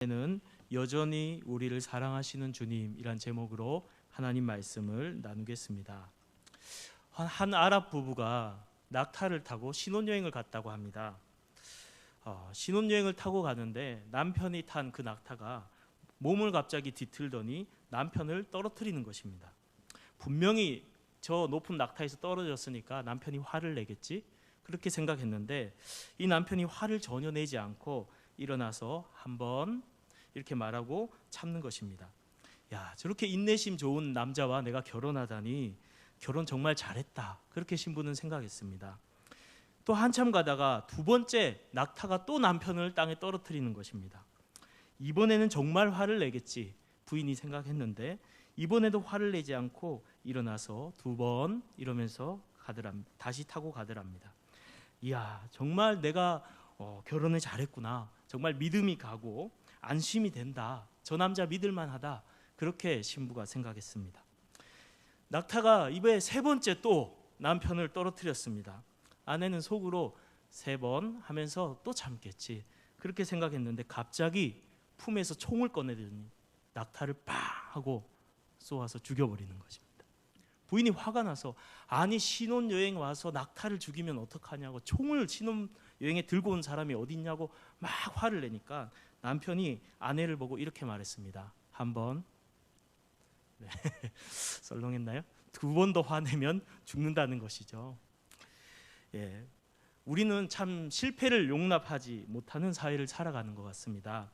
시간에는 여전히 우리를 사랑하시는 주님이란 제목으로 하나님 말씀을 나누겠습니다. 한 아랍 부부가 낙타를 타고 신혼여행을 갔다고 합니다. 신혼여행을 타고 가는데 남편이 탄 그 낙타가 몸을 갑자기 뒤틀더니 남편을 떨어뜨리는 것입니다. 분명히 저 높은 낙타에서 떨어졌으니까 남편이 화를 내겠지, 그렇게 생각했는데 이 남편이 화를 전혀 내지 않고 일어나서 한번 이렇게 말하고 참는 것입니다. 야, 저렇게 인내심 좋은 남자와 내가 결혼하다니 결혼 정말 잘했다, 그렇게 신부는 생각했습니다. 또 한참 가다가 두 번째 낙타가 또 남편을 땅에 떨어뜨리는 것입니다. 이번에는 정말 화를 내겠지 부인이 생각했는데 이번에도 화를 내지 않고 일어나서 두 번 이러면서 다시 타고 가더랍니다. 이야, 정말 내가 결혼을 잘했구나, 정말 믿음이 가고 안심이 된다, 저 남자 믿을만하다, 그렇게 신부가 생각했습니다. 낙타가 이번에 세 번째 또 남편을 떨어뜨렸습니다. 아내는 속으로 세 번 하면서 또 참겠지, 그렇게 생각했는데 갑자기 품에서 총을 꺼내더니 낙타를 빵 하고 쏘아서 죽여버리는 것입니다. 부인이 화가 나서, 아니 신혼여행 와서 낙타를 죽이면 어떡하냐고, 총을 신혼여행에 들고 온 사람이 어디 있냐고 막 화를 내니까 남편이 아내를 보고 이렇게 말했습니다. 한 번, 네. 썰렁했나요? 두 번 더 화내면 죽는다는 것이죠. 예, 우리는 참 실패를 용납하지 못하는 사회를 살아가는 것 같습니다.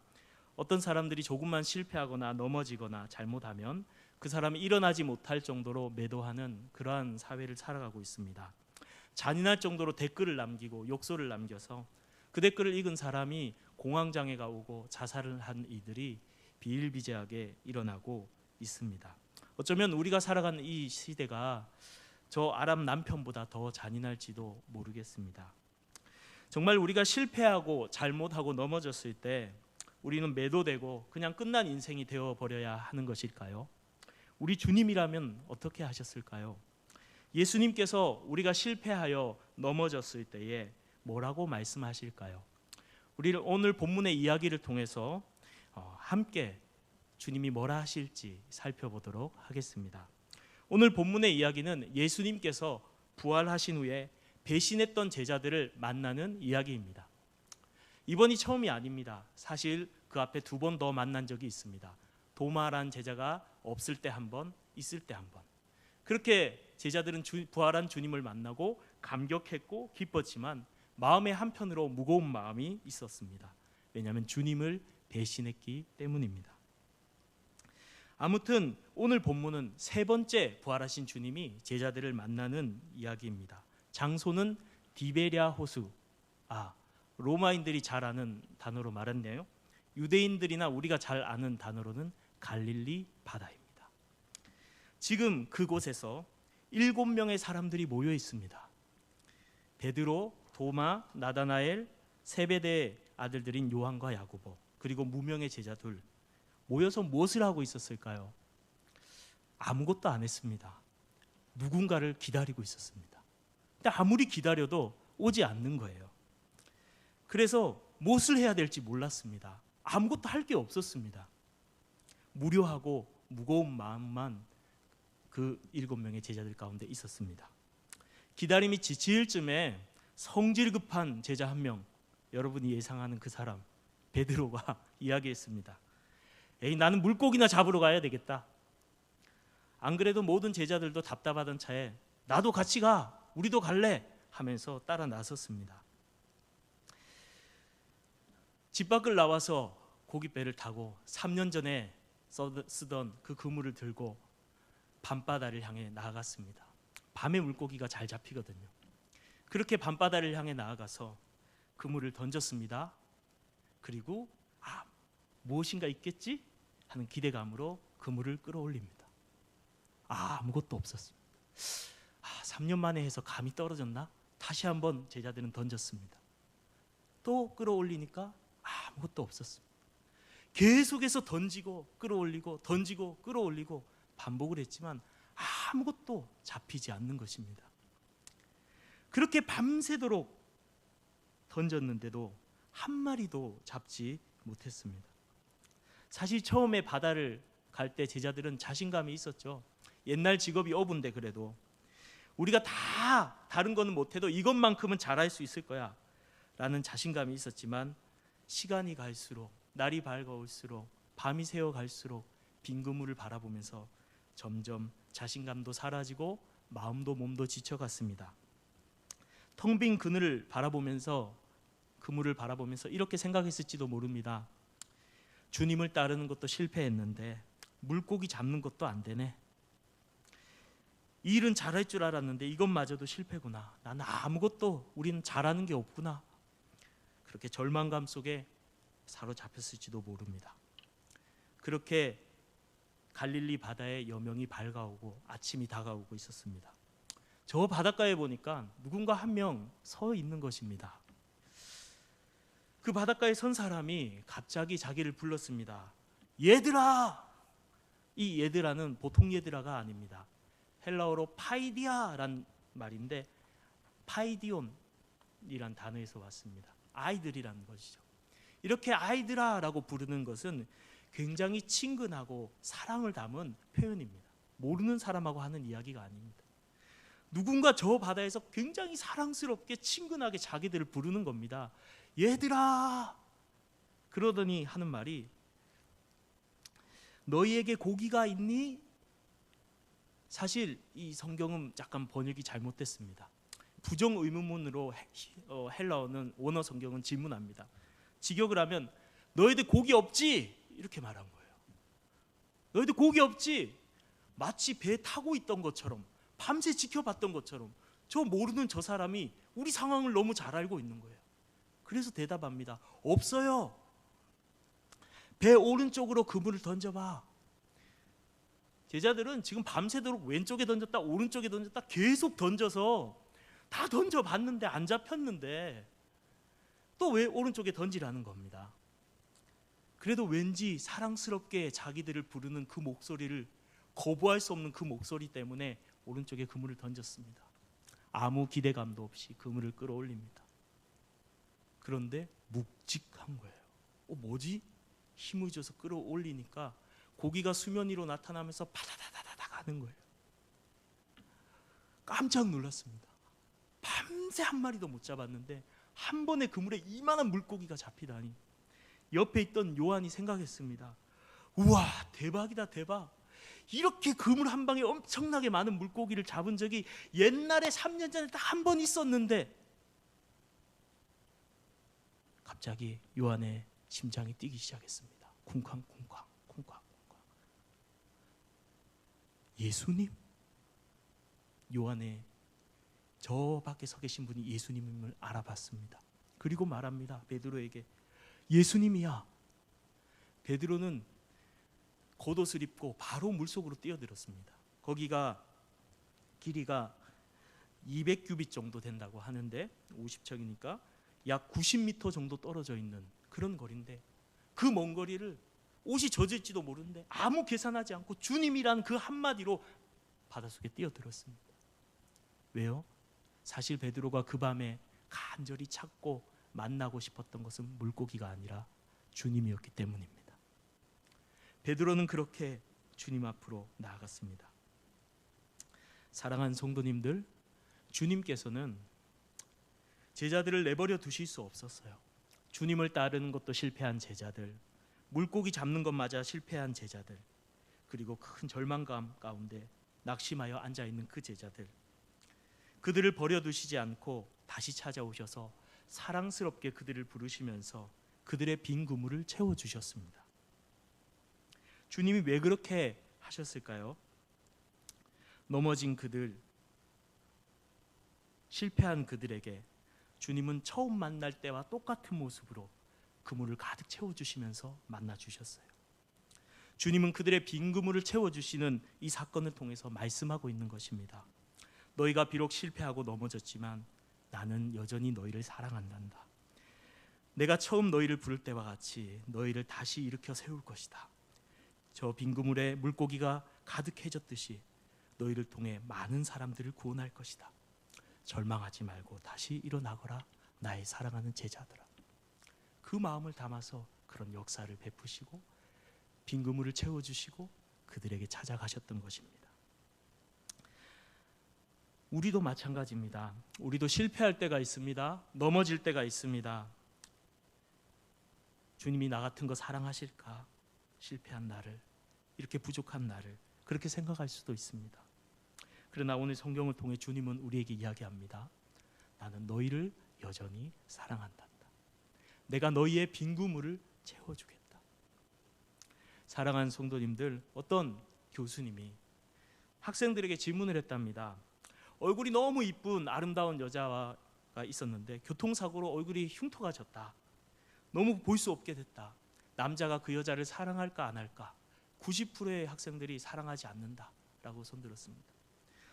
어떤 사람들이 조금만 실패하거나 넘어지거나 잘못하면 그 사람이 일어나지 못할 정도로 매도하는 그러한 사회를 살아가고 있습니다. 잔인할 정도로 댓글을 남기고 욕설을 남겨서 그 댓글을 읽은 사람이 공황장애가 오고 자살을 한 이들이 비일비재하게 일어나고 있습니다. 어쩌면 우리가 살아가는 이 시대가 저 아랍 남편보다 더 잔인할지도 모르겠습니다. 정말 우리가 실패하고 잘못하고 넘어졌을 때 우리는 매도되고 그냥 끝난 인생이 되어버려야 하는 것일까요? 우리 주님이라면 어떻게 하셨을까요? 예수님께서 우리가 실패하여 넘어졌을 때에 뭐라고 말씀하실까요? 우리를 오늘 본문의 이야기를 통해서 함께 주님이 뭐라 하실지 살펴보도록 하겠습니다. 오늘 본문의 이야기는 예수님께서 부활하신 후에 배신했던 제자들을 만나는 이야기입니다. 이번이 처음이 아닙니다. 사실 그 앞에 두 번 더 만난 적이 있습니다. 도마란 제자가 없을 때 한 번, 있을 때 한 번. 그렇게 제자들은 부활한 주님을 만나고 감격했고 기뻤지만 마음의 한편으로 무거운 마음이 있었습니다. 왜냐하면 주님을 배신했기 때문입니다. 아무튼 오늘 본문은 세 번째 부활하신 주님이 제자들을 만나는 이야기입니다. 장소는 디베랴 호수. 로마인들이 잘 아는 단어로 말했네요. 유대인들이나 우리가 잘 아는 단어로는 갈릴리 바다입니다. 지금 그곳에서 7명의 사람들이 모여 있습니다. 베드로, 도마, 나다나엘, 세베대의 아들들인 요한과 야고보, 그리고 무명의 제자 둘, 모여서 무엇을 하고 있었을까요? 아무것도 안 했습니다. 누군가를 기다리고 있었습니다. 근데 아무리 기다려도 오지 않는 거예요. 그래서 무엇을 해야 될지 몰랐습니다. 아무것도 할 게 없었습니다. 무료하고 무거운 마음만 그 7명의 제자들 가운데 있었습니다. 기다림이 지칠 쯤에 성질 급한 제자 한 명, 여러분이 예상하는 그 사람 베드로가 이야기했습니다. 에이, 나는 물고기나 잡으러 가야 되겠다. 안 그래도 모든 제자들도 답답하던 차에 나도 같이 가, 우리도 갈래 하면서 따라 나섰습니다. 집 밖을 나와서 고깃배를 타고 3년 전에 쓰던 그 그물을 들고 밤바다를 향해 나아갔습니다. 밤에 물고기가 잘 잡히거든요. 그렇게 밤바다를 향해 나아가서 그물을 던졌습니다. 그리고 무엇인가 있겠지 하는 기대감으로 그물을 끌어올립니다. 아무것도 없었습니다. 3년 만에 해서 감이 떨어졌나? 다시 한번 제자들은 던졌습니다. 또 끌어올리니까 아무것도 없었습니다. 계속해서 던지고 끌어올리고 던지고 끌어올리고 반복을 했지만 아무것도 잡히지 않는 것입니다. 그렇게 밤새도록 던졌는데도 한 마리도 잡지 못했습니다. 사실 처음에 바다를 갈 때 제자들은 자신감이 있었죠. 옛날 직업이 어부인데 그래도 우리가 다 다른 거는 못해도 이것만큼은 잘할 수 있을 거야 라는 자신감이 있었지만, 시간이 갈수록, 날이 밝아올수록, 밤이 새어갈수록 빈 그물을 바라보면서 점점 자신감도 사라지고 마음도 몸도 지쳐갔습니다. 텅 빈 그물을 바라보면서 이렇게 생각했을지도 모릅니다. 주님을 따르는 것도 실패했는데 물고기 잡는 것도 안 되네. 이 일은 잘할 줄 알았는데 이것마저도 실패구나. 나는 아무것도, 우리는 잘하는 게 없구나. 그렇게 절망감 속에 사로잡혔을지도 모릅니다. 그렇게 갈릴리 바다의 여명이 밝아오고 아침이 다가오고 있었습니다. 저 바닷가에 보니까 누군가 한 명 서 있는 것입니다. 그 바닷가에 선 사람이 갑자기 자기를 불렀습니다. 얘들아! 이 얘들아는 보통 얘들아가 아닙니다. 헬라어로 파이디아란 말인데 파이디온이란 단어에서 왔습니다. 아이들이라는 것이죠. 이렇게 아이들아라고 부르는 것은 굉장히 친근하고 사랑을 담은 표현입니다. 모르는 사람하고 하는 이야기가 아닙니다. 누군가 저 바다에서 굉장히 사랑스럽게 친근하게 자기들을 부르는 겁니다. 얘들아! 그러더니 하는 말이, 너희에게 고기가 있니? 사실 이 성경은 약간 번역이 잘못됐습니다. 부정 의문문으로 헬라어는 원어 성경은 질문합니다. 직역을 하면 너희들 고기 없지? 이렇게 말한 거예요. 너희들 고기 없지? 마치 배 타고 있던 것처럼, 밤새 지켜봤던 것처럼 저 모르는 저 사람이 우리 상황을 너무 잘 알고 있는 거예요. 그래서 대답합니다. 없어요. 배 오른쪽으로 그물을 던져봐. 제자들은 지금 밤새도록 왼쪽에 던졌다 오른쪽에 던졌다 계속 던져서 다 던져봤는데 안 잡혔는데 또 왜 오른쪽에 던지라는 겁니다. 그래도 왠지 사랑스럽게 자기들을 부르는 그 목소리를 거부할 수 없는 그 목소리 때문에 오른쪽에 그물을 던졌습니다. 아무 기대감도 없이 그물을 끌어올립니다. 그런데 묵직한 거예요. 뭐지? 힘을 줘서 끌어올리니까 고기가 수면 위로 나타나면서 바다다다다다 하는 거예요. 깜짝 놀랐습니다. 밤새 한 마리도 못 잡았는데 한 번에 그물에 이만한 물고기가 잡히다니. 옆에 있던 요한이 생각했습니다. 우와, 대박이다, 대박. 이렇게 그물 한 방에 엄청나게 많은 물고기를 잡은 적이 옛날에 3년 전에 딱 한 번 있었는데. 갑자기 요한의 심장이 뛰기 시작했습니다. 쿵쾅쿵쾅 쿵쾅쿵쾅. 예수님? 요한의 저 밖에 서 계신 분이 예수님임을 알아봤습니다. 그리고 말합니다. 베드로에게, 예수님이야. 베드로는 겉옷을 입고 바로 물속으로 뛰어들었습니다. 거기가 길이가 200규빗 정도 된다고 하는데 50척이니까 약 90m 정도 떨어져 있는 그런 거리인데, 그 먼 거리를 옷이 젖을지도 모르는데 아무 계산하지 않고 주님이란 그 한마디로 바닷속에 뛰어들었습니다. 왜요? 사실 베드로가 그 밤에 간절히 찾고 만나고 싶었던 것은 물고기가 아니라 주님이었기 때문입니다. 베드로는 그렇게 주님 앞으로 나아갔습니다. 사랑하는 성도님들, 주님께서는 제자들을 내버려 두실 수 없었어요. 주님을 따르는 것도 실패한 제자들, 물고기 잡는 것마저 실패한 제자들, 그리고 큰 절망감 가운데 낙심하여 앉아있는 그 제자들, 그들을 버려두시지 않고 다시 찾아오셔서 사랑스럽게 그들을 부르시면서 그들의 빈 그물을 채워주셨습니다. 주님이 왜 그렇게 하셨을까요? 넘어진 그들, 실패한 그들에게 주님은 처음 만날 때와 똑같은 모습으로 그물을 가득 채워주시면서 만나주셨어요. 주님은 그들의 빈 그물을 채워주시는 이 사건을 통해서 말씀하고 있는 것입니다. 너희가 비록 실패하고 넘어졌지만 나는 여전히 너희를 사랑한단다. 내가 처음 너희를 부를 때와 같이 너희를 다시 일으켜 세울 것이다. 저 빈 그물에 물고기가 가득해졌듯이 너희를 통해 많은 사람들을 구원할 것이다. 절망하지 말고 다시 일어나거라, 나의 사랑하는 제자들아. 그 마음을 담아서 그런 역사를 베푸시고 빈 그물을 채워주시고 그들에게 찾아가셨던 것입니다. 우리도 마찬가지입니다. 우리도 실패할 때가 있습니다. 넘어질 때가 있습니다. 주님이 나 같은 거 사랑하실까? 실패한 나를, 이렇게 부족한 나를 그렇게 생각할 수도 있습니다. 그러나 오늘 성경을 통해 주님은 우리에게 이야기합니다. 나는 너희를 여전히 사랑한다. 내가 너희의 빈 그물을 채워주겠다. 사랑하는 성도님들, 어떤 교수님이 학생들에게 질문을 했답니다. 얼굴이 너무 이쁜 아름다운 여자가 있었는데 교통사고로 얼굴이 흉터가 졌다. 너무 볼 수 없게 됐다. 남자가 그 여자를 사랑할까 안 할까? 90%의 학생들이 사랑하지 않는다라고 손들었습니다.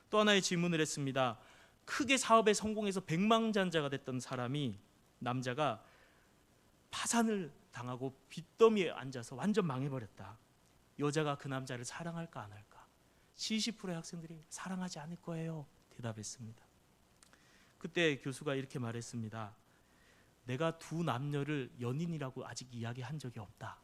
또 하나의 질문을 했습니다. 크게 사업에 성공해서 백만장자가 됐던 사람이, 남자가 파산을 당하고 빚더미에 앉아서 완전 망해버렸다. 여자가 그 남자를 사랑할까 안 할까? 70%의 학생들이 사랑하지 않을 거예요 대답했습니다. 그때 교수가 이렇게 말했습니다. 내가 두 남녀를 연인이라고 아직 이야기한 적이 없다.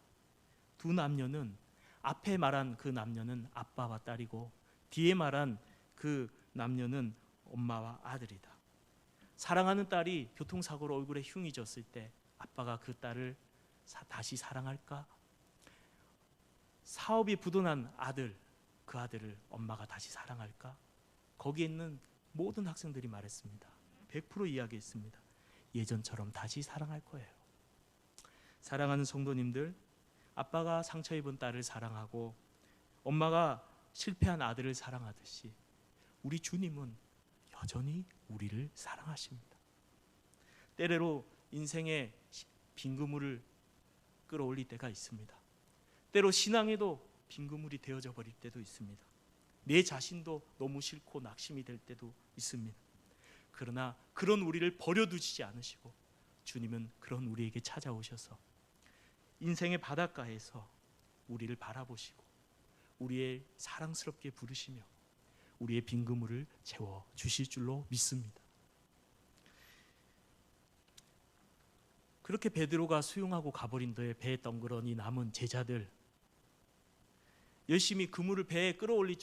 두 남녀는, 앞에 말한 그 남녀는 아빠와 딸이고 뒤에 말한 그 남녀는 엄마와 아들이다. 사랑하는 딸이 교통사고로 얼굴에 흉이 졌을 때 아빠가 그 딸을 다시 사랑할까? 사업이 부도난 아들, 그 아들을 엄마가 다시 사랑할까? 거기에 있는 모든 학생들이 말했습니다. 100% 이야기했습니다. 예전처럼 다시 사랑할 거예요. 사랑하는 성도님들, 아빠가 상처 입은 딸을 사랑하고 엄마가 실패한 아들을 사랑하듯이 우리 주님은 여전히 우리를 사랑하십니다. 때로 인생의 빈 그물을 끌어올릴 때가 있습니다. 때로 신앙에도 빈 그물이 되어져 버릴 때도 있습니다. 내 자신도 너무 싫고 낙심이 될 때도 있습니다. 그러나 그런 우리를 버려두시지 않으시고 주님은 그런 우리에게 찾아오셔서 인생의 바닷가에서 우리를 바라보시고 우리의 사랑스럽게 부르시며 우리의 빈 그물을 채워주실 줄로 믿습니다. 그렇게 베드로가 수용하고 가버린 뒤에 배에 덩그러니 남은 제자들, 열심히 그물을 배에 끌어올릴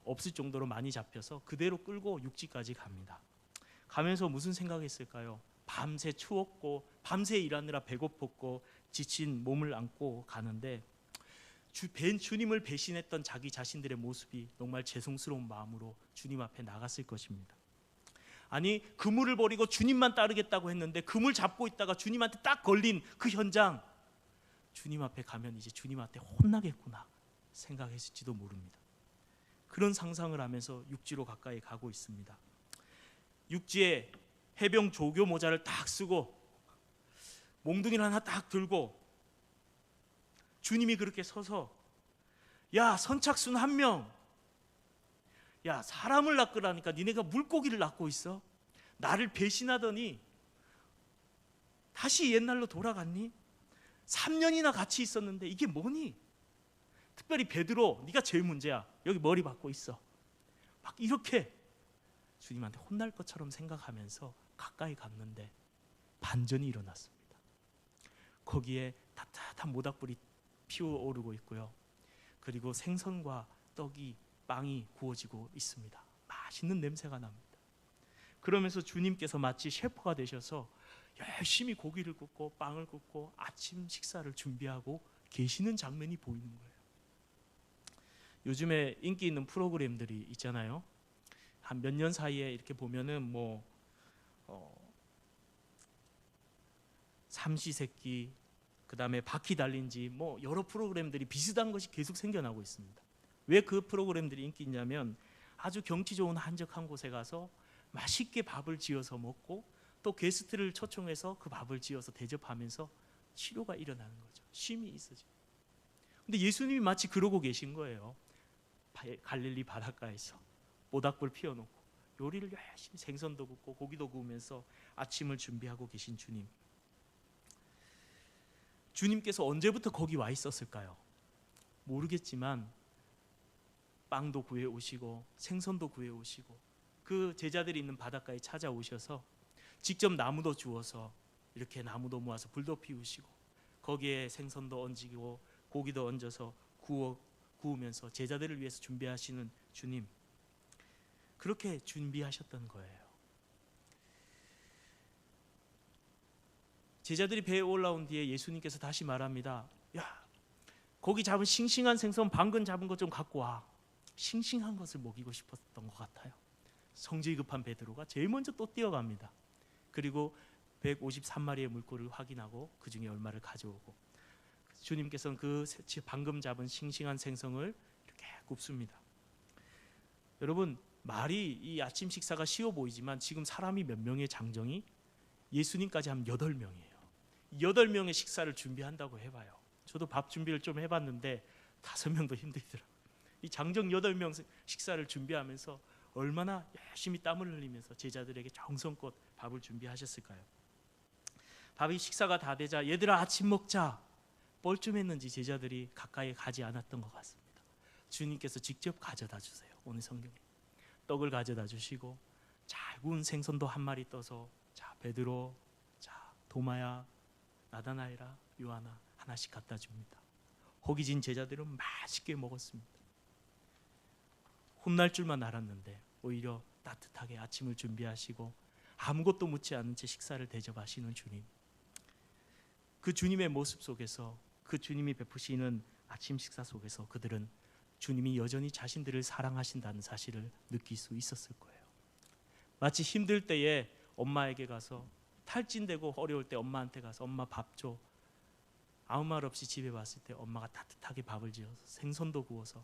없을 정도로 많이 잡혀서 그대로 끌고 육지까지 갑니다. 가면서 무슨 생각했을까요? 밤새 추웠고 밤새 일하느라 배고팠고 지친 몸을 안고 가는데 주님을 배신했던 자기 자신들의 모습이 정말 죄송스러운 마음으로 주님 앞에 나갔을 것입니다. 아니, 그물을 버리고 주님만 따르겠다고 했는데 그물 잡고 있다가 주님한테 딱 걸린 그 현장, 주님 앞에 가면 이제 주님한테 혼나겠구나 생각했을지도 모릅니다. 그런 상상을 하면서 육지로 가까이 가고 있습니다. 육지에 해병 조교 모자를 딱 쓰고 몽둥이를 하나 딱 들고 주님이 그렇게 서서, 야, 선착순 한 명, 야, 사람을 낚으라니까 니네가 물고기를 낚고 있어? 나를 배신하더니 다시 옛날로 돌아갔니? 3년이나 같이 있었는데 이게 뭐니? 특별히 베드로, 네가 제일 문제야. 여기 머리 박고 있어. 막 이렇게 주님한테 혼날 것처럼 생각하면서 가까이 갔는데 반전이 일어났습니다. 거기에 따뜻한 모닥불이 피어오르고 있고요. 그리고 생선과 떡이, 빵이 구워지고 있습니다. 맛있는 냄새가 납니다. 그러면서 주님께서 마치 셰프가 되셔서 열심히 고기를 굽고 빵을 굽고 아침 식사를 준비하고 계시는 장면이 보이는 거예요. 요즘에 인기 있는 프로그램들이 있잖아요. 한 몇 년 사이에 이렇게 보면은 삼시세끼, 그 다음에 바퀴 달린 집, 여러 프로그램들이 비슷한 것이 계속 생겨나고 있습니다. 왜 그 프로그램들이 인기 있냐면 아주 경치 좋은 한적한 곳에 가서 맛있게 밥을 지어서 먹고 또 게스트를 초청해서 그 밥을 지어서 대접하면서 치료가 일어나는 거죠. 쉼이 있어지죠. 근데 예수님이 마치 그러고 계신 거예요. 갈릴리 바닷가에서 모닥불 피워놓고 요리를 열심히, 생선도 굽고 고기도 구우면서 아침을 준비하고 계신 주님. 주님께서 언제부터 거기 와 있었을까요? 모르겠지만 빵도 구해 오시고 생선도 구해 오시고 그 제자들이 있는 바닷가에 찾아오셔서 직접 나무도 주워서 이렇게 나무도 모아서 불도 피우시고 거기에 생선도 얹히고 고기도 얹어서 구우면서 제자들을 위해서 준비하시는 주님, 그렇게 준비하셨던 거예요. 제자들이 배에 올라온 뒤에 예수님께서 다시 말합니다. 야, 고기 잡은 싱싱한 생선 방금 잡은 것 좀 갖고 와. 싱싱한 것을 먹이고 싶었던 것 같아요. 성질이 급한 베드로가 제일 먼저 또 뛰어갑니다. 그리고 153마리의 물고기를 확인하고 그 중에 얼마를 가져오고, 주님께서는 그 방금 잡은 싱싱한 생선을 이렇게 굽습니다. 여러분, 말이 이 아침 식사가 쉬워 보이지만 지금 사람이 몇 명의 장정이 예수님까지 하면 8명이에요. 8명의 식사를 준비한다고 해봐요. 저도 밥 준비를 좀 해봤는데 5명도 힘들더라고요. 이 장정 8명 식사를 준비하면서 얼마나 열심히 땀을 흘리면서 제자들에게 정성껏 밥을 준비하셨을까요? 밥이 식사가 다 되자 얘들아 아침 먹자 뻘쭘했는지 제자들이 가까이 가지 않았던 것 같습니다. 주님께서 직접 가져다 주세요. 오늘 성경에 떡을 가져다 주시고 잘 구운 생선도 한 마리 떠서 자 베드로, 자 도마야, 나다나엘아, 요한아 하나씩 갖다 줍니다. 호기진 제자들은 맛있게 먹었습니다. 혼날 줄만 알았는데 오히려 따뜻하게 아침을 준비하시고 아무것도 묻지 않은 채 식사를 대접하시는 주님, 그 주님의 모습 속에서, 그 주님이 베푸시는 아침 식사 속에서 그들은 주님이 여전히 자신들을 사랑하신다는 사실을 느낄 수 있었을 거예요. 마치 힘들 때에 엄마에게 가서, 탈진되고 어려울 때 엄마한테 가서 엄마 밥 줘, 아무 말 없이 집에 왔을 때 엄마가 따뜻하게 밥을 지어서 생선도 구워서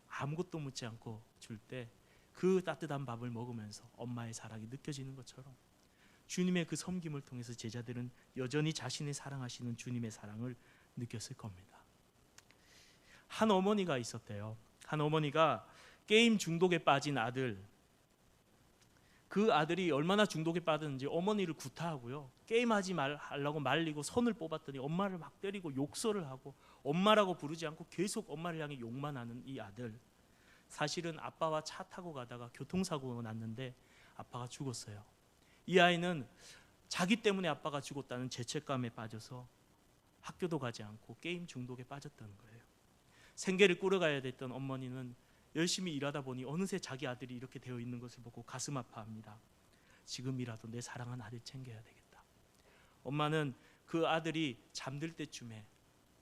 아무것도 묻지 않고 줄 때 그 따뜻한 밥을 먹으면서 엄마의 사랑이 느껴지는 것처럼 주님의 그 섬김을 통해서 제자들은 여전히 자신을 사랑하시는 주님의 사랑을 느꼈을 겁니다. 한 어머니가 있었대요. 한 어머니가 게임 중독에 빠진 아들, 그 아들이 얼마나 중독에 빠졌는지 어머니를 구타하고요, 게임하지 말라고 말리고 손을 뽑았더니 엄마를 막 때리고 욕설을 하고 엄마라고 부르지 않고 계속 엄마를 향해 욕만 하는 이 아들, 사실은 아빠와 차 타고 가다가 교통사고가 났는데 아빠가 죽었어요. 이 아이는 자기 때문에 아빠가 죽었다는 죄책감에 빠져서 학교도 가지 않고 게임 중독에 빠졌다는 거예요. 생계를 꾸려가야 됐던 어머니는 열심히 일하다 보니 어느새 자기 아들이 이렇게 되어 있는 것을 보고 가슴 아파합니다. 지금이라도 내 사랑한 아들 챙겨야 되겠다. 엄마는 그 아들이 잠들 때쯤에,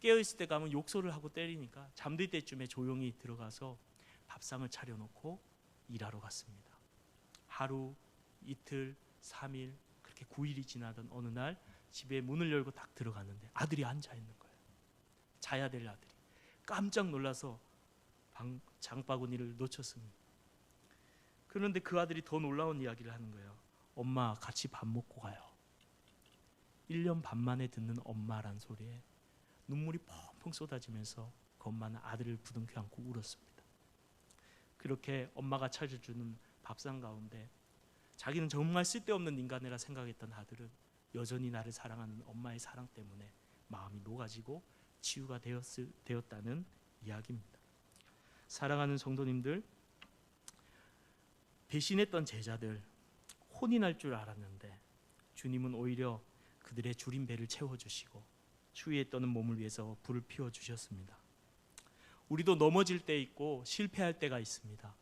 깨어있을 때 가면 욕설을 하고 때리니까 잠들 때쯤에 조용히 들어가서 밥상을 차려놓고 일하러 갔습니다. 하루, 이틀, 3일, 그렇게 9일이 지나던 어느 날 집에 문을 열고 딱 들어갔는데 아들이 앉아있는 거예요. 자야 될 아들이. 깜짝 놀라서 장바구니를 놓쳤습니다. 그런데 그 아들이 더 놀라운 이야기를 하는 거예요. 엄마 같이 밥 먹고 가요. 1년 반 만에 듣는 엄마란 소리에 눈물이 펑펑 쏟아지면서 그 엄마는 아들을 부둥켜 안고 울었습니다. 그렇게 엄마가 차려주는 밥상 가운데 자기는 정말 쓸데없는 인간이라 생각했던 아들은 여전히 나를 사랑하는 엄마의 사랑 때문에 마음이 녹아지고 치유가 되었다는 이야기입니다. 사랑하는 성도님들, 배신했던 제자들 혼이 날 줄 알았는데 주님은 오히려 그들의 줄인 배를 채워주시고 추위에 떠는 몸을 위해서 불을 피워주셨습니다. 우리도 넘어질 때 있고 실패할 때가 있습니다.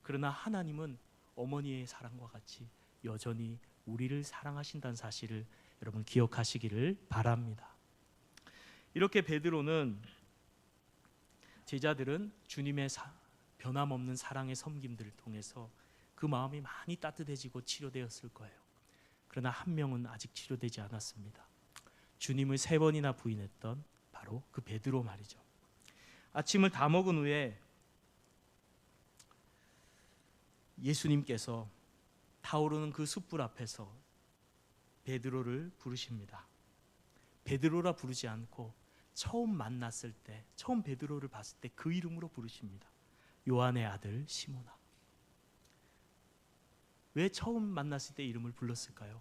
그러나 하나님은 어머니의 사랑과 같이 여전히 우리를 사랑하신다는 사실을 여러분 기억하시기를 바랍니다. 이렇게 베드로는, 제자들은 주님의 변함없는 사랑의 섬김들을 통해서 그 마음이 많이 따뜻해지고 치료되었을 거예요. 그러나 한 명은 아직 치료되지 않았습니다. 주님을 3번이나 부인했던 바로 그 베드로 말이죠. 아침을 다 먹은 후에 예수님께서 타오르는 그 숯불 앞에서 베드로를 부르십니다. 베드로라 부르지 않고 처음 만났을 때, 처음 베드로를 봤을 때 그 이름으로 부르십니다. 요한의 아들 시몬아. 왜 처음 만났을 때 이름을 불렀을까요?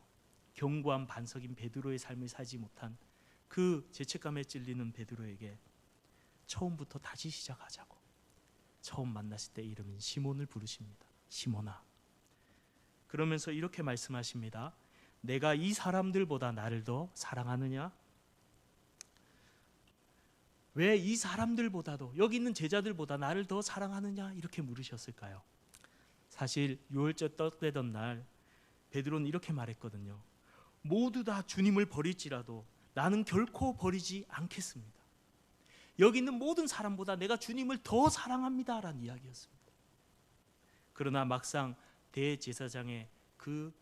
견고한 반석인 베드로의 삶을 살지 못한 그 죄책감에 찔리는 베드로에게 처음부터 다시 시작하자고 처음 만났을 때 이름인 시몬을 부르십니다. 시몬아. 그러면서 이렇게 말씀하십니다. 내가 이 사람들보다 나를 더 사랑하느냐? 왜 이 사람들보다도 여기 있는 제자들보다 나를 더 사랑하느냐 이렇게 물으셨을까요? 사실 유월절 떡되던 날 베드로는 이렇게 말했거든요. 모두 다 주님을 버릴지라도 나는 결코 버리지 않겠습니다. 여기 있는 모든 사람보다 내가 주님을 더 사랑합니다 라는 이야기였습니다. 그러나 막상 대제사장의 그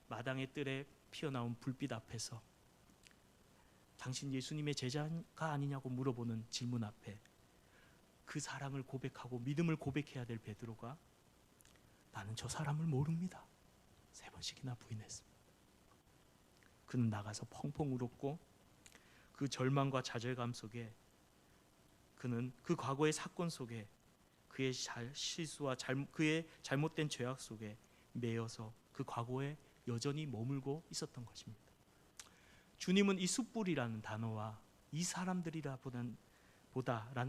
마당의 뜰에 피어나온 불빛 앞에서 당신 예수님의 제자가 아니냐고 물어보는 질문 앞에 그 사랑을 고백하고 믿음을 고백해야 될 베드로가 나는 저 사람을 모릅니다 3번씩이나 부인했습니다. 그는 나가서 펑펑 울었고 그 절망과 좌절감 속에 그는 그 과거의 사건 속에 그의 실수와 그의 잘못된 죄악 속에 매여서 그 과거에 여전히 머물고 있었던 것입니다. 주님은 이 숯불이라는 단어와 이 사람들이라보다라는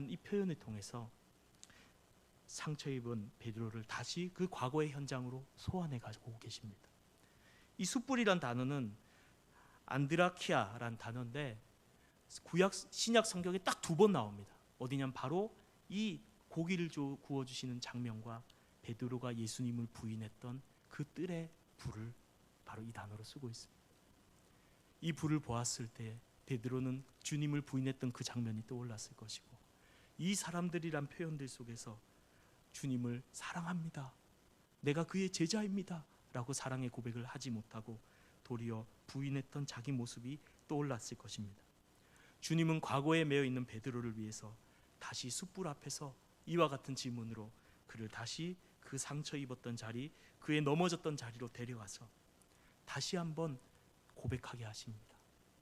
이 표현을 통해서 상처 입은 베드로를 다시 그 과거의 현장으로 소환해 가지고 계십니다. 이 숯불이란 단어는 안드라키아라는 단어인데 구약 신약 성경에 딱 2번 나옵니다. 어디냐면 바로 이 고기를 구워주시는 장면과 베드로가 예수님을 부인했던 그 뜰의 불을 바로 이 단어로 쓰고 있습니다. 이 불을 보았을 때 베드로는 주님을 부인했던 그 장면이 떠올랐을 것이고 이 사람들이란 표현들 속에서 주님을 사랑합니다, 내가 그의 제자입니다 라고 사랑의 고백을 하지 못하고 도리어 부인했던 자기 모습이 떠올랐을 것입니다. 주님은 과거에 매여 있는 베드로를 위해서 다시 숯불 앞에서 이와 같은 질문으로 그를 다시 그 상처 입었던 자리, 그의 넘어졌던 자리로 데려와서 다시 한번 고백하게 하십니다.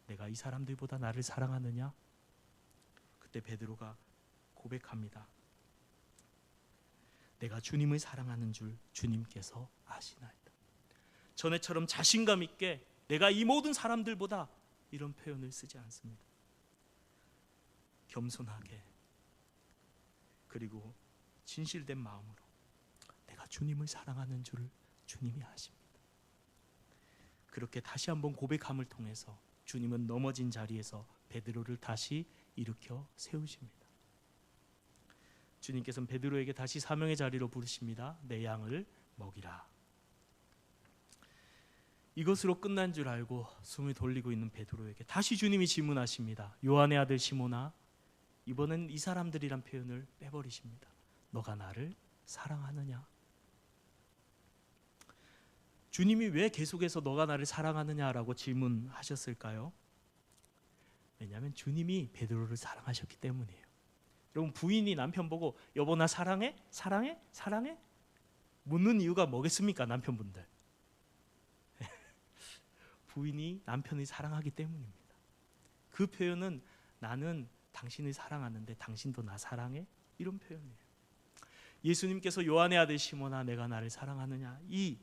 내가 이 사람들보다 나를 사랑하느냐? 그때 베드로가 고백합니다. 내가 주님을 사랑하는 줄 주님께서 아시나이다. 전에처럼 자신감 있게 내가 이 모든 사람들보다 이런 표현을 쓰지 않습니다. 겸손하게 그리고 진실된 마음으로 내가 주님을 사랑하는 줄 주님이 아십니다. 그렇게 다시 한번 고백함을 통해서 주님은 넘어진 자리에서 베드로를 다시 일으켜 세우십니다. 주님께서는 베드로에게 다시 사명의 자리로 부르십니다. 내 양을 먹이라. 이것으로 끝난 줄 알고 숨을 돌리고 있는 베드로에게 다시 주님이 질문하십니다. 요한의 아들 시몬아, 이번엔 이 사람들이란 표현을 빼버리십니다. 너가 나를 사랑하느냐? 주님이 왜 계속해서 너가 나를 사랑하느냐라고 질문하셨을까요? 왜냐하면 주님이 베드로를 사랑하셨기 때문이에요. 여러분, 부인이 남편 보고 여보 나 사랑해? 사랑해? 사랑해? 묻는 이유가 뭐겠습니까? 남편분들 부인이 남편을 사랑하기 때문입니다. 그 표현은 나는 당신을 사랑하는데 당신도 나 사랑해? 이런 표현이에요. 예수님께서 요한의 아들 시몬아 내가 나를 사랑하느냐? 이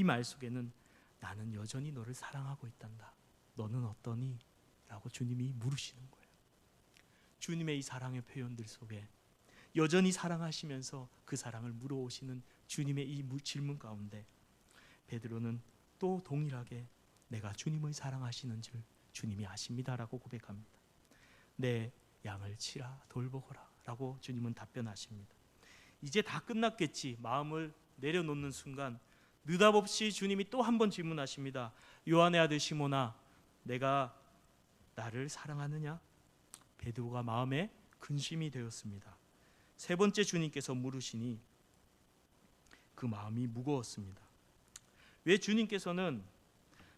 말 속에는 나는 여전히 너를 사랑하고 있단다. 너는 어떠니? 라고 주님이 물으시는 거예요. 주님의 이 사랑의 표현들 속에 여전히 사랑하시면서 그 사랑을 물어오시는 주님의 이 질문 가운데 베드로는 또 동일하게 내가 주님을 사랑하시는 줄 주님이 아십니다라고 고백합니다. 내 양을 치라 돌보거라 라고 주님은 답변하십니다. 이제 다 끝났겠지 마음을 내려놓는 순간 느닷없이 주님이 또 한 번 질문하십니다. 요한의 아들 시몬아 내가 나를 사랑하느냐? 베드로가 마음에 근심이 되었습니다. 3번째 주님께서 물으시니 그 마음이 무거웠습니다. 왜 주님께서는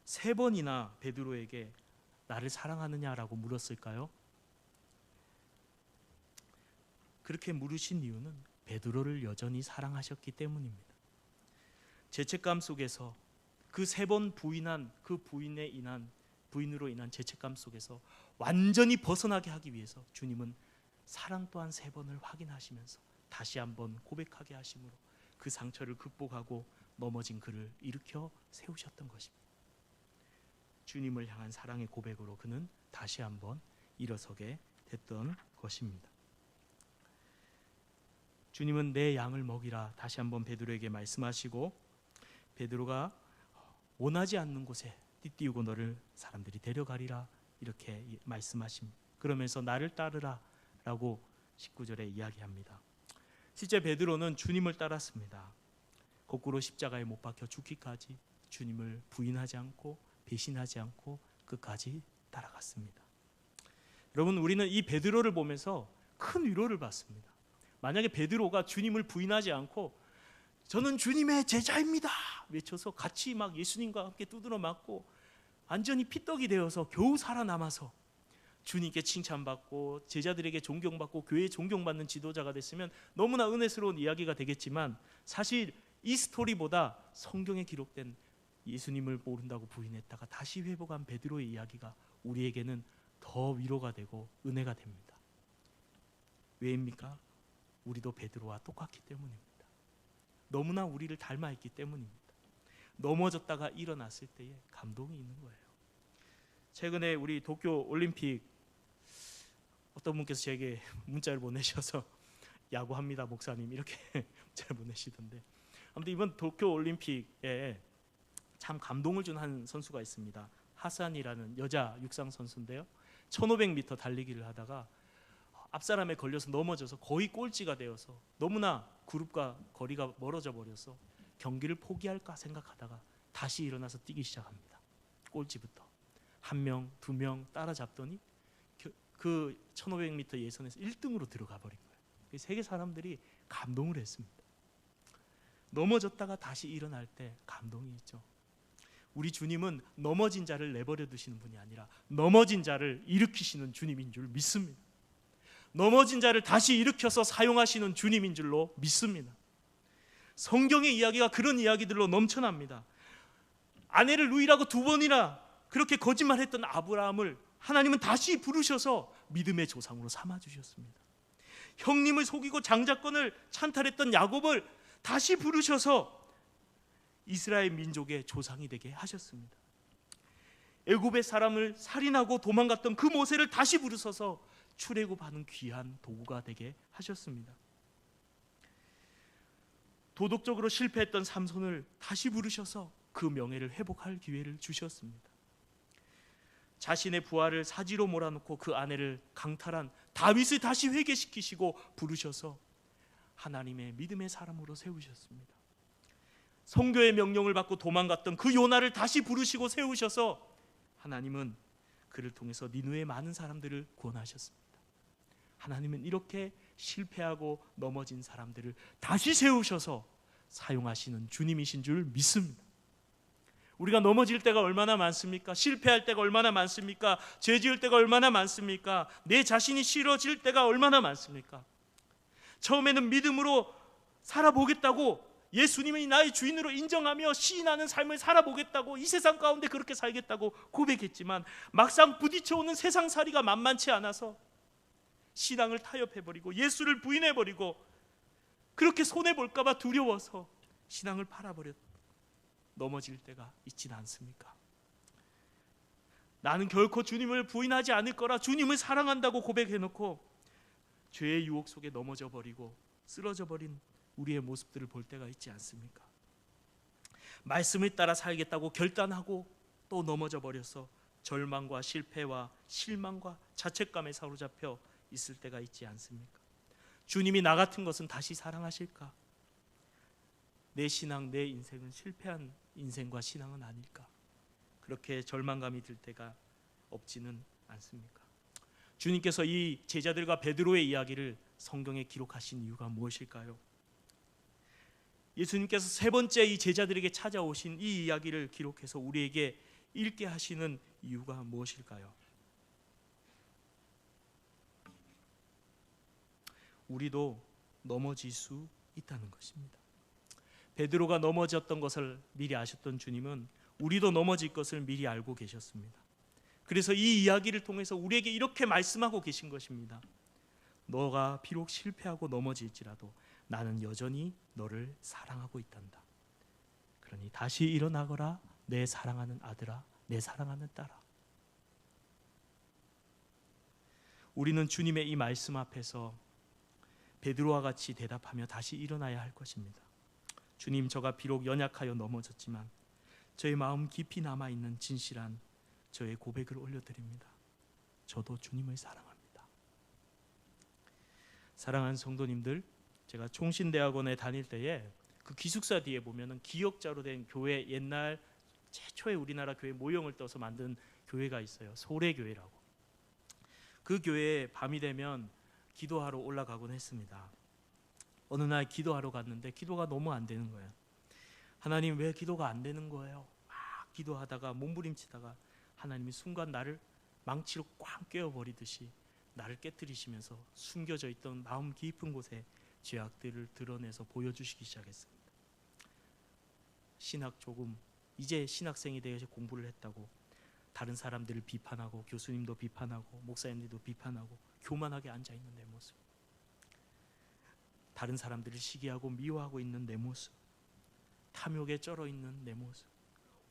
3번이나 베드로에게 나를 사랑하느냐라고 물었을까요? 그렇게 물으신 이유는 베드로를 여전히 사랑하셨기 때문입니다. 죄책감 속에서 그 3번 부인한 그 부인으로 인한 죄책감 속에서 완전히 벗어나게 하기 위해서 주님은 사랑 또한 3번을 확인하시면서 다시 한번 고백하게 하심으로 그 상처를 극복하고 넘어진 그를 일으켜 세우셨던 것입니다. 주님을 향한 사랑의 고백으로 그는 다시 한번 일어서게 됐던 것입니다. 주님은 내 양을 먹이라 다시 한번 베드로에게 말씀하시고 베드로가 원하지 않는 곳에 띠띠우고 너를 사람들이 데려가리라 이렇게 말씀하십니다. 그러면서 나를 따르라 라고 19절에 이야기합니다. 실제 베드로는 주님을 따랐습니다. 거꾸로 십자가에 못 박혀 죽기까지 주님을 부인하지 않고 배신하지 않고 끝까지 따라갔습니다. 여러분, 우리는 이 베드로를 보면서 큰 위로를 받습니다. 만약에 베드로가 주님을 부인하지 않고 저는 주님의 제자입니다 외쳐서 같이 막 예수님과 함께 두드러 맞고 완전히 피떡이 되어서 겨우 살아남아서 주님께 칭찬받고 제자들에게 존경받고 교회에 존경받는 지도자가 됐으면 너무나 은혜스러운 이야기가 되겠지만, 사실 이 스토리보다 성경에 기록된 예수님을 모른다고 부인했다가 다시 회복한 베드로의 이야기가 우리에게는 더 위로가 되고 은혜가 됩니다. 왜입니까? 우리도 베드로와 똑같기 때문입니다. 너무나 우리를 닮아 있기 때문입니다. 넘어졌다가 일어났을 때에 감동이 있는 거예요. 최근에 우리 도쿄 올림픽 어떤 분께서 제게 문자를 보내셔서 야구합니다 목사님 이렇게 문자를 보내시던데, 아무튼 이번 도쿄 올림픽에 참 감동을 준 한 선수가 있습니다. 하산이라는 여자 육상 선수인데요, 1500m 달리기를 하다가 앞사람에 걸려서 넘어져서 거의 꼴찌가 되어서 너무나 그룹과 거리가 멀어져 버려서 경기를 포기할까 생각하다가 다시 일어나서 뛰기 시작합니다. 꼴찌부터 한 명, 두 명 따라잡더니 그 1500m 예선에서 1등으로 들어가 버린 거예요. 세계 사람들이 감동을 했습니다. 넘어졌다가 다시 일어날 때 감동이 있죠. 우리 주님은 넘어진 자를 내버려 두시는 분이 아니라 넘어진 자를 일으키시는 주님인 줄 믿습니다. 넘어진 자를 다시 일으켜서 사용하시는 주님인 줄로 믿습니다. 성경의 이야기가 그런 이야기들로 넘쳐납니다. 아내를 누이라고 2번이나 그렇게 거짓말했던 아브라함을 하나님은 다시 부르셔서 믿음의 조상으로 삼아주셨습니다. 형님을 속이고 장자권을 찬탈했던 야곱을 다시 부르셔서 이스라엘 민족의 조상이 되게 하셨습니다. 애굽의 사람을 살인하고 도망갔던 그 모세를 다시 부르셔서 출애굽하는 귀한 도구가 되게 하셨습니다. 도덕적으로 실패했던 삼손을 다시 부르셔서 그 명예를 회복할 기회를 주셨습니다. 자신의 부하를 사지로 몰아넣고 그 아내를 강탈한 다윗을 다시 회개시키시고 부르셔서 하나님의 믿음의 사람으로 세우셨습니다. 성교의 명령을 받고 도망갔던 그 요나를 다시 부르시고 세우셔서 하나님은 그를 통해서 니느웨의 많은 사람들을 구원하셨습니다. 하나님은 이렇게 실패하고 넘어진 사람들을 다시 세우셔서 사용하시는 주님이신 줄 믿습니다. 우리가 넘어질 때가 얼마나 많습니까? 실패할 때가 얼마나 많습니까? 죄 지을 때가 얼마나 많습니까? 내 자신이 싫어질 때가 얼마나 많습니까? 처음에는 믿음으로 살아보겠다고, 예수님이 나의 주인으로 인정하며 시인하는 삶을 살아보겠다고, 이 세상 가운데 그렇게 살겠다고 고백했지만 막상 부딪혀오는 세상살이가 만만치 않아서 신앙을 타협해버리고 예수를 부인해버리고 그렇게 손해볼까 봐 두려워서 신앙을 팔아버렸다. 넘어질 때가 있진 않습니까? 나는 결코 주님을 부인하지 않을 거라 주님을 사랑한다고 고백해놓고 죄의 유혹 속에 넘어져 버리고 쓰러져 버린 우리의 모습들을 볼 때가 있지 않습니까? 말씀을 따라 살겠다고 결단하고 또 넘어져 버려서 절망과 실패와 실망과 자책감에 사로잡혀 있을 때가 있지 않습니까? 주님이 나 같은 것은 다시 사랑하실까? 내 신앙, 내 인생은 실패한 인생과 신앙은 아닐까? 그렇게 절망감이 들 때가 없지는 않습니까? 주님께서 이 제자들과 베드로의 이야기를 성경에 기록하신 이유가 무엇일까요? 예수님께서 세 번째 이 제자들에게 찾아오신 이 이야기를 기록해서 우리에게 읽게 하시는 이유가 무엇일까요? 우리도 넘어질 수 있다는 것입니다. 베드로가 넘어졌던 것을 미리 아셨던 주님은 우리도 넘어질 것을 미리 알고 계셨습니다. 그래서 이 이야기를 통해서 우리에게 이렇게 말씀하고 계신 것입니다. 너가 비록 실패하고 넘어질지라도 나는 여전히 너를 사랑하고 있단다. 그러니 다시 일어나거라 내 사랑하는 아들아, 내 사랑하는 딸아. 우리는 주님의 이 말씀 앞에서 베드로와 같이 대답하며 다시 일어나야 할 것입니다. 주님, 저가 비록 연약하여 넘어졌지만 저의 마음 깊이 남아있는 진실한 저의 고백을 올려드립니다. 저도 주님을 사랑합니다. 사랑하는 성도님들, 제가 총신대학원에 다닐 때에 그 기숙사 뒤에 보면은 기역자로 된 교회, 옛날 최초의 우리나라 교회 모형을 떠서 만든 교회가 있어요. 소래교회라고. 그 교회에 밤이 되면 기도하러 올라가곤 했습니다. 어느 날 기도하러 갔는데 기도가 너무 안 되는 거예요. 하나님, 왜 기도가 안 되는 거예요? 막 기도하다가 몸부림치다가 하나님이 순간 나를 망치로 꽉 깨어버리듯이 나를 깨뜨리시면서 숨겨져 있던 마음 깊은 곳에 죄악들을 드러내서 보여주시기 시작했습니다. 이제 신학생이 되어서 공부를 했다고 다른 사람들을 비판하고, 교수님도 비판하고, 목사님들도 비판하고, 교만하게 앉아있는 내 모습, 다른 사람들을 시기하고 미워하고 있는 내 모습, 탐욕에 쩔어있는 내 모습,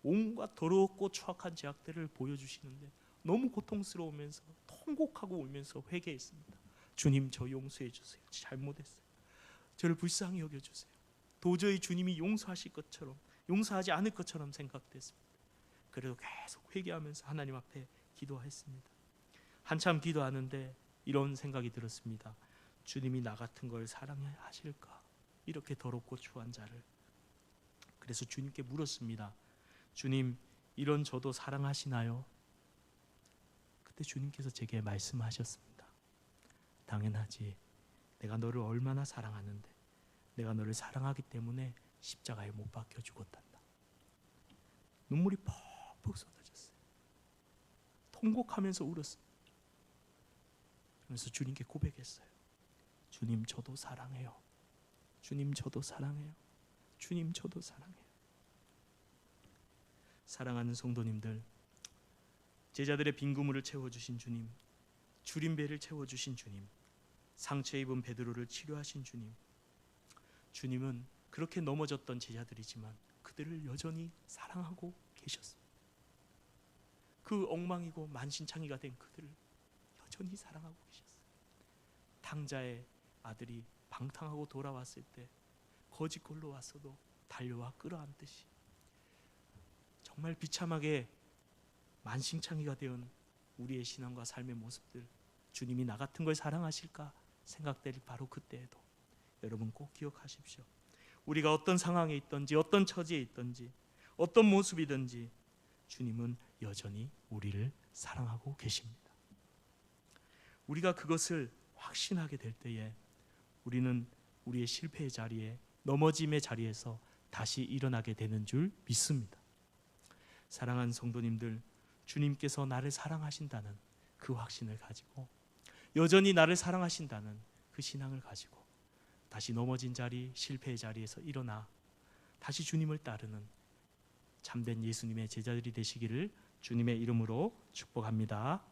온갖 더럽고 추악한 죄악들을 보여주시는데 너무 고통스러우면서 통곡하고 울면서 회개했습니다. 주님, 저 용서해 주세요. 잘못했어요. 저를 불쌍히 여겨주세요. 도저히 주님이 용서하실 것처럼, 용서하지 않을 것처럼 생각됐습니다. 그래도 계속 회개하면서 하나님 앞에 기도했습니다. 한참 기도하는데 이런 생각이 들었습니다. 주님이 나 같은 걸 사랑하실까? 이렇게 더럽고 추한 자를. 그래서 주님께 물었습니다. 주님, 이런 저도 사랑하시나요? 그때 주님께서 제게 말씀하셨습니다. 당연하지. 내가 너를 얼마나 사랑하는데, 내가 너를 사랑하기 때문에 십자가에 못 박혀 죽었단다. 눈물이 퍽퍽 쏟아졌어요. 통곡하면서 울었어요. 그래서 주님께 고백했어요. 주님, 저도 사랑해요. 주님, 저도 사랑해요. 주님, 저도 사랑해요. 사랑하는 성도님들, 제자들의 빈 그물을 채워주신 주님, 줄인 배를 채워주신 주님, 상처 입은 베드로를 치료하신 주님, 주님은 그렇게 넘어졌던 제자들이지만 그들을 여전히 사랑하고 계셨습니다. 그 엉망이고 만신창이가 된 그들을 여전히 사랑하고 계셨어요. 탕자의 아들이 방탕하고 돌아왔을 때 거짓골로 왔어도 달려와 끌어안듯이 정말 비참하게 만신창이가 되은 우리의 신앙과 삶의 모습들, 주님이 나 같은 걸 사랑하실까 생각될 바로 그때에도 여러분 꼭 기억하십시오. 우리가 어떤 상황에 있든지, 어떤 처지에 있든지, 어떤 모습이든지 주님은 여전히 우리를 사랑하고 계십니다. 우리가 그것을 확신하게 될 때에 우리는 우리의 실패의 자리에, 넘어짐의 자리에서 다시 일어나게 되는 줄 믿습니다. 사랑하는 성도님들, 주님께서 나를 사랑하신다는 그 확신을 가지고, 여전히 나를 사랑하신다는 그 신앙을 가지고 다시 넘어진 자리, 실패의 자리에서 일어나 다시 주님을 따르는 참된 예수님의 제자들이 되시기를 주님의 이름으로 축복합니다.